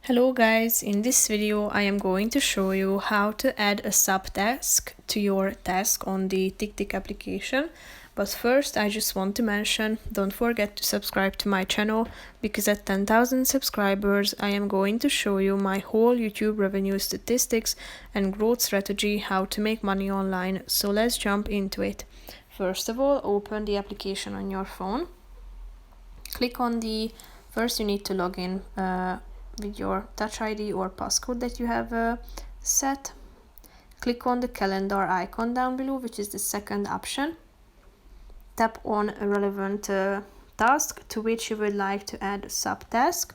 Hello guys, in this video I am going to show you how to add a subtask to your task on the TickTick application. But first I just want to mention, don't forget to subscribe to my channel, because at 10,000 subscribers I am going to show you my whole YouTube revenue statistics and growth strategy, how to make money online. So let's jump into it. First of all, open the application on your phone. Click on first you need to log in with your Touch ID or passcode that you have set. Click on the calendar icon down below, which is the second option. Tap on a relevant task to which you would like to add a subtask.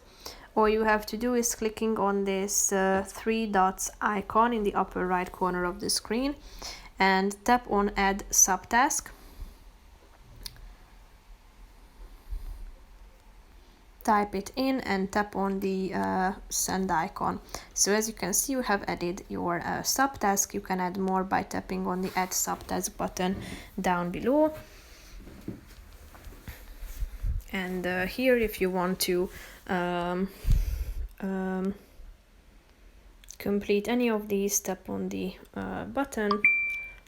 All you have to do is clicking on this three dots icon in the upper right corner of the screen and tap on add subtask. Type it in and tap on the send icon. So as you can see, you have added your subtask. You can add more by tapping on the add subtask button down below. And here, if you want to complete any of these, tap on the button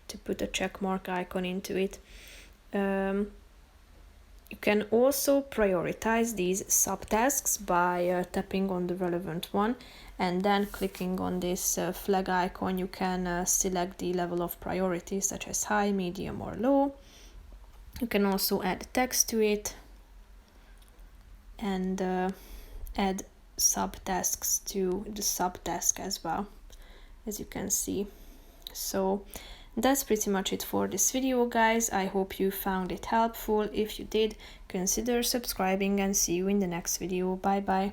to put a check mark icon into it. You can also prioritize these subtasks by tapping on the relevant one and then clicking on this flag icon. You can select the level of priority, such as high, medium or low. You can also add text to it and add subtasks to the subtask as well, as you can see. So that's pretty much it for this video, guys. I hope you found it helpful. If you did, consider subscribing and see you in the next video. Bye bye.